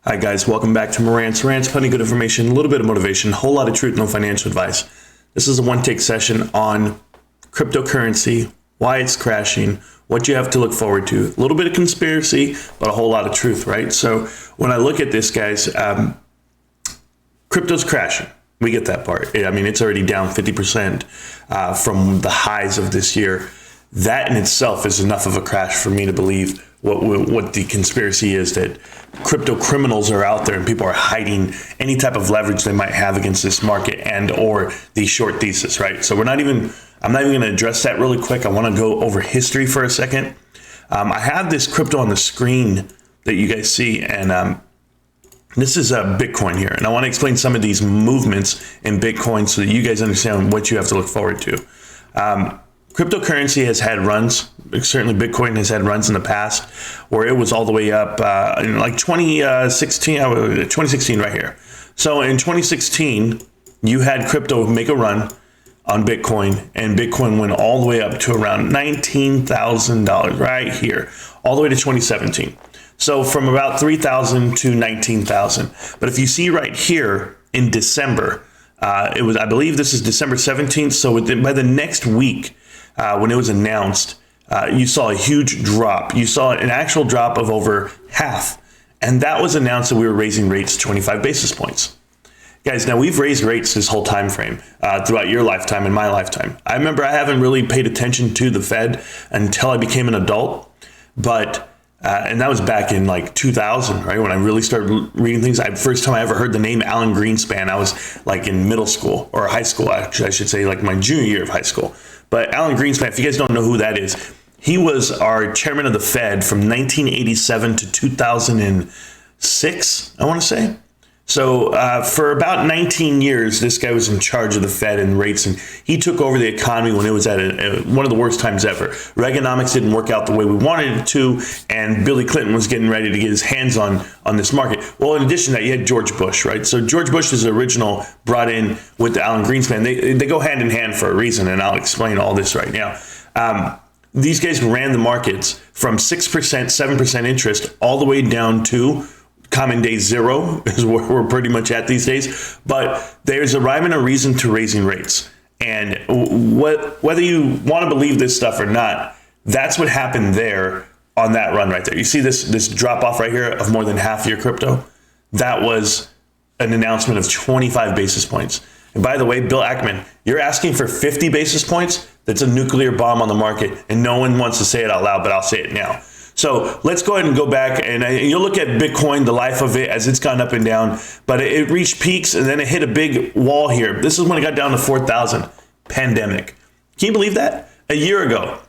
Hi guys, welcome back to Marantz Rants. Plenty of good information, a little bit of motivation, a whole lot of truth, no financial advice. This is a one-take session on cryptocurrency, why it's crashing, what you have to look forward to. A little bit of conspiracy, but a whole lot of truth, right? So when I look at this, guys, crypto's crashing. We get that part. I mean, it's already down 50% from the highs of this year. That in itself is enough of a crash for me to believe what the conspiracy is, that crypto criminals are out there and people are hiding any type of leverage they might have against this market and or the short thesis, right? So I'm not even going to address that really quick. I want to go over history for a second. I have this crypto on the screen that you guys see, and this is Bitcoin here. And I want to explain some of these movements in Bitcoin so that you guys understand what you have to look forward to. Cryptocurrency has had runs. Certainly Bitcoin has had runs in the past where it was all the way up in like 2016 right here. So in 2016, you had crypto make a run on Bitcoin, and Bitcoin went all the way up to around $19,000 right here, all the way to 2017. So from about 3,000 to 19,000. But if you see right here in December, it was, I believe this is December 17th. So by the next week, when it was announced, you saw a huge drop. You saw an actual drop of over half. And that was announced that we were raising rates 25 basis points. Guys, now we've raised rates this whole time frame throughout your lifetime and my lifetime. I remember I haven't really paid attention to the Fed until I became an adult. But and that was back in like 2000, right? When I really started reading things. First time I ever heard the name Alan Greenspan, I was like in middle school or high school, actually, I should say, like my junior year of high school. But Alan Greenspan, if you guys don't know who that is, he was our chairman of the Fed from 1987 to 2006, I want to say. So for about 19 years, this guy was in charge of the Fed and rates, and he took over the economy when it was at one of the worst times ever. Reaganomics didn't work out the way we wanted it to, and Billy Clinton was getting ready to get his hands on this market. Well, in addition to that, you had George Bush, right? So George Bush is the original brought in with Alan Greenspan. They go hand in hand for a reason, and I'll explain all this right now. These guys ran the markets from 6%, 7% interest all the way down to common day zero is where we're pretty much at these days. But there's a rhyme and a reason to raising rates. And whether you want to believe this stuff or not, that's what happened there on that run right there. You see this drop off right here of more than half your crypto? That was an announcement of 25 basis points. And by the way, Bill Ackman, you're asking for 50 basis points? That's a nuclear bomb on the market. And no one wants to say it out loud, but I'll say it now. So let's go ahead and go back, and you'll look at Bitcoin, the life of it, as it's gone up and down. But it reached peaks, and then it hit a big wall here. This is when it got down to 4,000. Pandemic. Can you believe that? A year ago,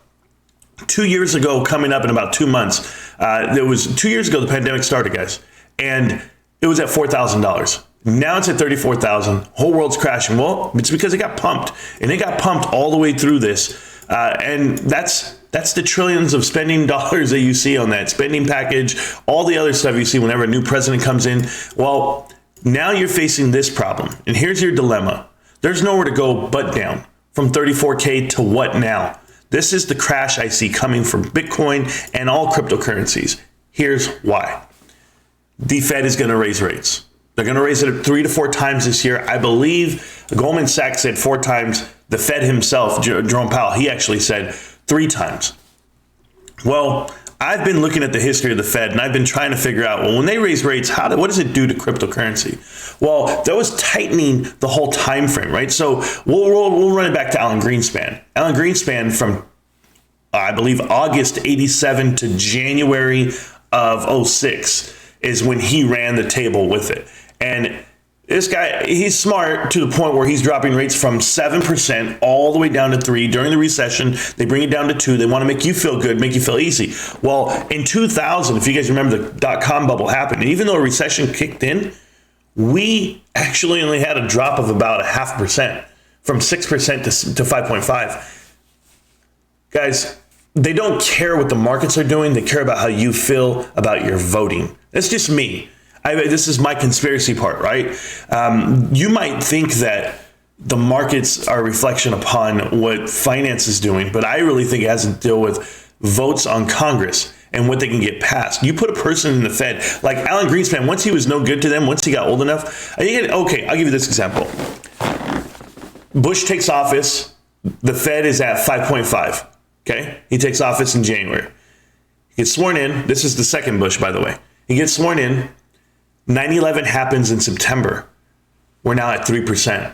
2 years ago, coming up in about 2 months, there was 2 years ago the pandemic started, guys, and it was at $4,000. Now it's at 34,000. Whole world's crashing. Well, it's because it got pumped, and it got pumped all the way through this, and that's the trillions of spending dollars that you see on that spending package, all the other stuff you see whenever a new president comes in. Well, now you're facing this problem. And here's your dilemma. There's nowhere to go but down from 34K to what now? This is the crash I see coming for Bitcoin and all cryptocurrencies. Here's why. The Fed is going to raise rates. They're going to raise it 3 to 4 times this year. I believe Goldman Sachs said 4 times. The Fed himself, Jerome Powell, he actually said 3 times. Well, I've been looking at the history of the Fed, and I've been trying to figure out, well, when they raise rates, what does it do to cryptocurrency? Well, that was tightening the whole time frame, right? So we'll run it back to Alan Greenspan. Alan Greenspan from, I believe, August 87 to January of 06 is when he ran the table with it. And this guy, he's smart to the point where he's dropping rates from 7% all the way down to 3%. During the recession, they bring it down to 2%. They want to make you feel good, make you feel easy. Well, in 2000, if you guys remember, the dot-com bubble happened. And even though a recession kicked in, we actually only had a drop of about 0.5%, from 6% to 5.5%. Guys, they don't care what the markets are doing. They care about how you feel about your voting. That's just me. This is my conspiracy part, right? You might think that the markets are a reflection upon what finance is doing, but I really think it has to deal with votes on Congress. and what they can get past. You put a person in the Fed, like Alan Greenspan, once he was no good to them, once he got old enough, okay, I'll give you this example. Bush takes office, the Fed is at 5.5, okay? He takes office in January. He gets sworn in. This is the second Bush, by the way. He gets sworn in. 9/11 happens in September. We're now at 3%.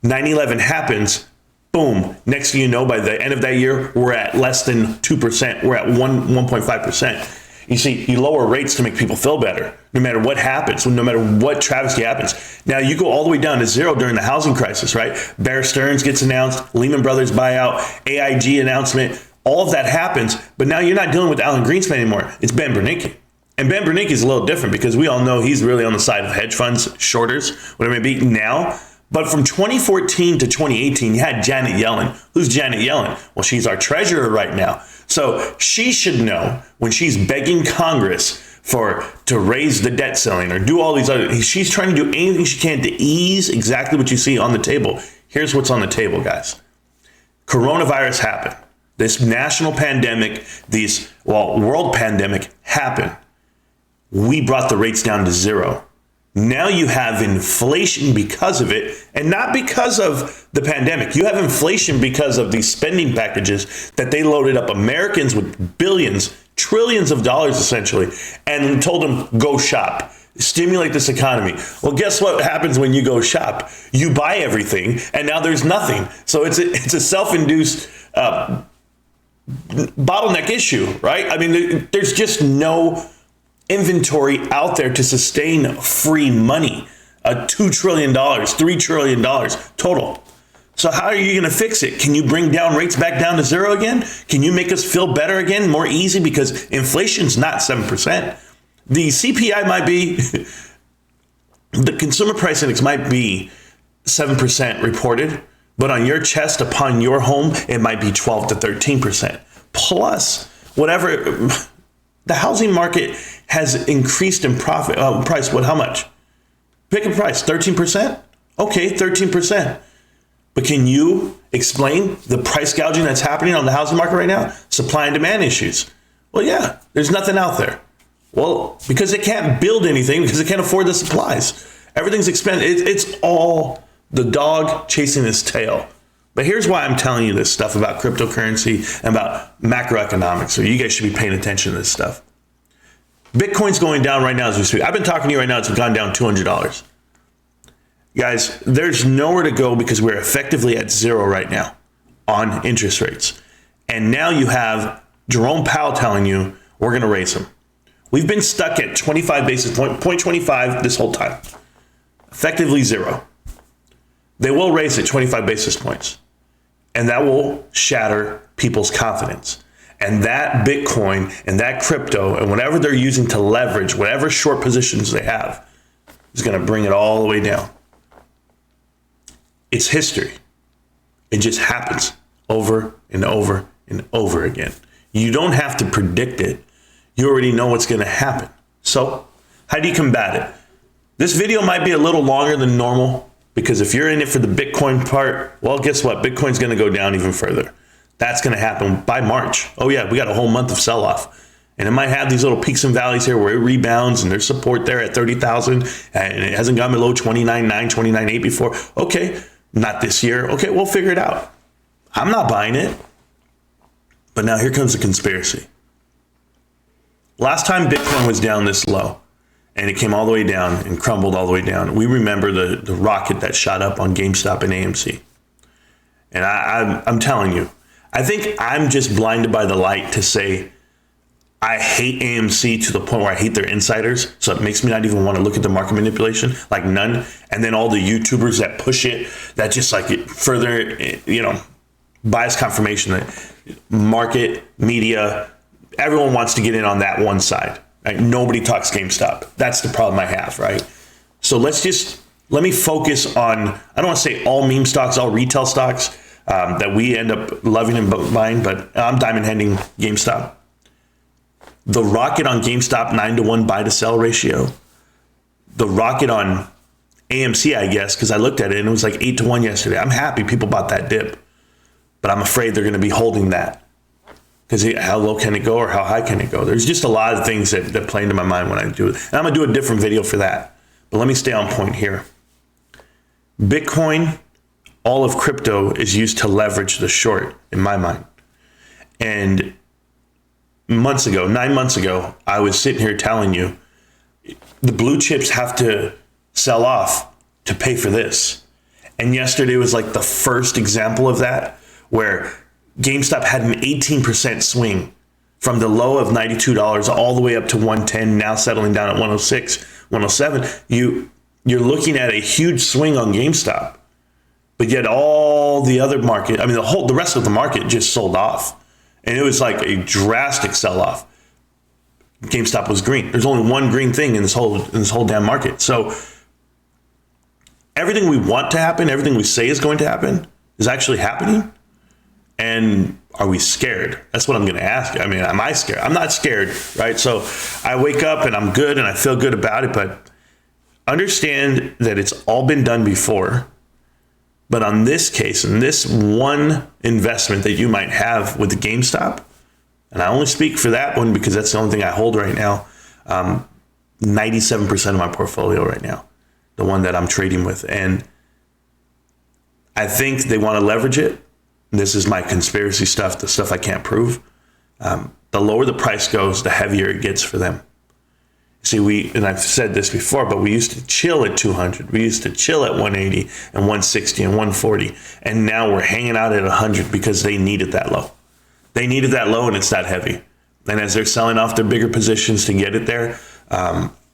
9/11 happens. Boom. Next thing you know, by the end of that year, we're at less than 2%. We're at 1.5%. You see, you lower rates to make people feel better, no matter what happens, no matter what travesty happens. Now, you go all the way down to zero during the housing crisis, right? Bear Stearns gets announced, Lehman Brothers buyout, AIG announcement. All of that happens, but now you're not dealing with Alan Greenspan anymore. It's Ben Bernanke. And Ben Bernanke is a little different because we all know he's really on the side of hedge funds, shorters, whatever it may be now. But from 2014 to 2018, you had Janet Yellen. Who's Janet Yellen? Well, she's our treasurer right now. So she should know when she's begging Congress to raise the debt ceiling or do all these other, she's trying to do anything she can to ease exactly what you see on the table. Here's what's on the table, guys. Coronavirus happened. This national pandemic, world pandemic happened. We brought the rates down to zero. Now you have inflation because of it, and not because of the pandemic. You have inflation because of these spending packages that they loaded up Americans with billions, trillions of dollars essentially, and told them, go shop, stimulate this economy. Well, guess what happens when you go shop? You buy everything, and now there's nothing. So it's a self-induced bottleneck issue, right? I mean, there's just no inventory out there to sustain free money, $2 trillion, $3 trillion total. So how are you going to fix it? Can you bring down rates back down to zero again? Can you make us feel better again, more easy? Because inflation's not 7%. The CPI might be, the consumer price index might be 7% reported, but on your chest, upon your home, it might be 12 to 13%. Plus, whatever, the housing market has increased in price. What? How much? Pick a price. 13%? Okay, 13%. But can you explain the price gouging that's happening on the housing market right now? Supply and demand issues. Well, yeah, there's nothing out there. Well, because they can't build anything because they can't afford the supplies. Everything's expensive. It's all the dog chasing his tail. But here's why I'm telling you this stuff about cryptocurrency and about macroeconomics. So you guys should be paying attention to this stuff. Bitcoin's going down right now as we speak. I've been talking to you right now. It's gone down $200. Guys, there's nowhere to go because we're effectively at zero right now on interest rates. And now you have Jerome Powell telling you we're going to raise them. We've been stuck at 25 basis point, 0.25 this whole time. Effectively zero. They will raise it 25 basis points. And that will shatter people's confidence. And that Bitcoin and that crypto and whatever they're using to leverage, whatever short positions they have, is going to bring it all the way down. It's history. It just happens over and over and over again. You don't have to predict it. You already know what's going to happen. So how do you combat it? This video might be a little longer than normal because if you're in it for the Bitcoin part, well, guess what? Bitcoin's going to go down even further. That's going to happen by March. Oh yeah, we got a whole month of sell-off. And it might have these little peaks and valleys here where it rebounds and there's support there at 30,000 and it hasn't gone below 29.9, 29.8 before. Okay, not this year. Okay, we'll figure it out. I'm not buying it. But now here comes the conspiracy. Last time Bitcoin was down this low and it came all the way down and crumbled all the way down, we remember the rocket that shot up on GameStop and AMC. And I'm telling you, I think I'm just blinded by the light to say I hate AMC to the point where I hate their insiders. So it makes me not even want to look at the market manipulation, like none. And then all the YouTubers that push it, that just like it further, bias confirmation that market, media, everyone wants to get in on that one side. Right? Nobody talks GameStop. That's the problem I have, right? So let me focus on, I don't want to say all meme stocks, all retail stocks that we end up loving and buying, but I'm diamond handing GameStop. The rocket on GameStop, 9-to-1 buy to sell ratio. The rocket on AMC, I guess, because I looked at it and it was like 8-to-1 yesterday. I'm happy people bought that dip, but I'm afraid they're going to be holding that. because how low can it go or how high can it go? There's just a lot of things that play into my mind when I do it. And I'm going to do a different video for that. But let me stay on point here. Bitcoin, all of crypto is used to leverage the short, in my mind. And 9 months ago, I was sitting here telling you the blue chips have to sell off to pay for this. And yesterday was like the first example of that, where GameStop had an 18% swing from the low of $92 all the way up to 110, now settling down at 106, 107. You're looking at a huge swing on GameStop, but yet all the other market, the rest of the market just sold off. And it was like a drastic sell-off. GameStop was green. There's only one green thing in this whole damn market. So everything we want to happen, everything we say is going to happen, is actually happening. And are we scared? That's what I'm going to ask you. Am I scared? I'm not scared, right? So I wake up and I'm good and I feel good about it, but understand that it's all been done before. But on this case, in this one investment that you might have with the GameStop, and I only speak for that one because that's the only thing I hold right now, 97% of my portfolio right now, the one that I'm trading with. And I think they want to leverage it. This is my conspiracy stuff, the stuff I can't prove. The lower the price goes, the heavier it gets for them. See, and I've said this before, but we used to chill at 200. We used to chill at 180 and 160 and 140. And now we're hanging out at 100 because they needed that low. They needed that low and it's that heavy. And as they're selling off their bigger positions to get it there,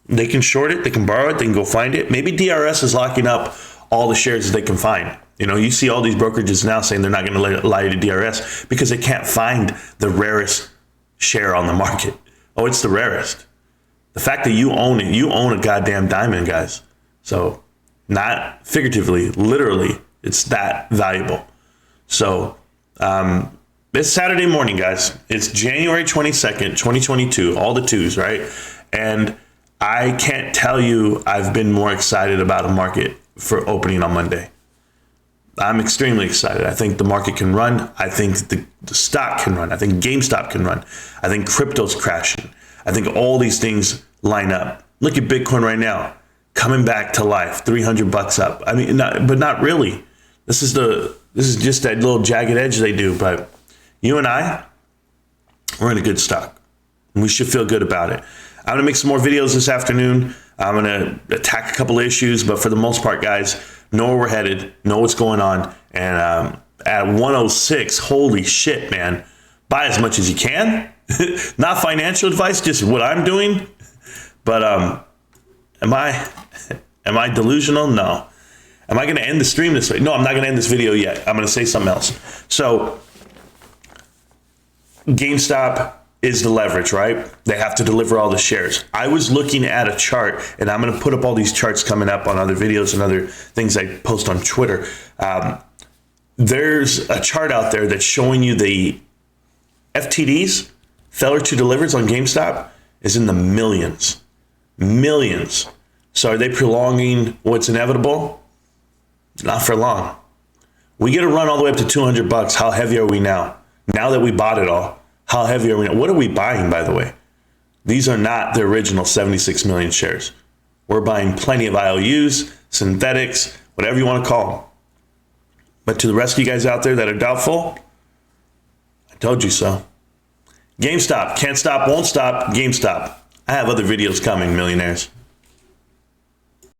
they can short it, they can borrow it, they can go find it. Maybe DRS is locking up all the shares that they can find. You see all these brokerages now saying they're not going to lie to DRS because they can't find the rarest share on the market. Oh, it's the rarest. The fact that you own it, you own a goddamn diamond, guys. So not figuratively, literally, it's that valuable. So it's Saturday morning, guys. It's January 22nd, 2022, all the twos, right? And I can't tell you I've been more excited about a market for opening on Monday. I'm extremely excited. I think the market can run. I think the stock can run. I think GameStop can run. I think crypto's crashing. I think all these things line up. Look at Bitcoin right now, coming back to life, $300 up. But not really. This is just that little jagged edge they do. But you and I, we're in a good stock. And we should feel good about it. I'm going to make some more videos this afternoon. I'm going to attack a couple of issues, but for the most part, guys, know where we're headed, know what's going on. And at 106, holy shit, man, buy as much as you can. Not financial advice, just what I'm doing. But am I delusional? No. Am I going to end the stream this way? No, I'm not going to end this video yet. I'm going to say something else. So GameStop is the leverage, right? They have to deliver all the shares. I was looking at a chart, and I'm going to put up all these charts coming up on other videos and other things I post on Twitter. There's a chart out there that's showing you the FTDs, failure to delivers on GameStop, is in the millions. Millions. So are they prolonging what's inevitable? Not for long. We get a run all the way up to $200. How heavy are we now? Now that we bought it all, how heavy are we now? What are we buying, by the way? These are not the original 76 million shares. We're buying plenty of IOUs, synthetics, whatever you want to call them. But to the rest of you guys out there that are doubtful, I told you so. GameStop, can't stop, won't stop, GameStop. I have other videos coming, millionaires.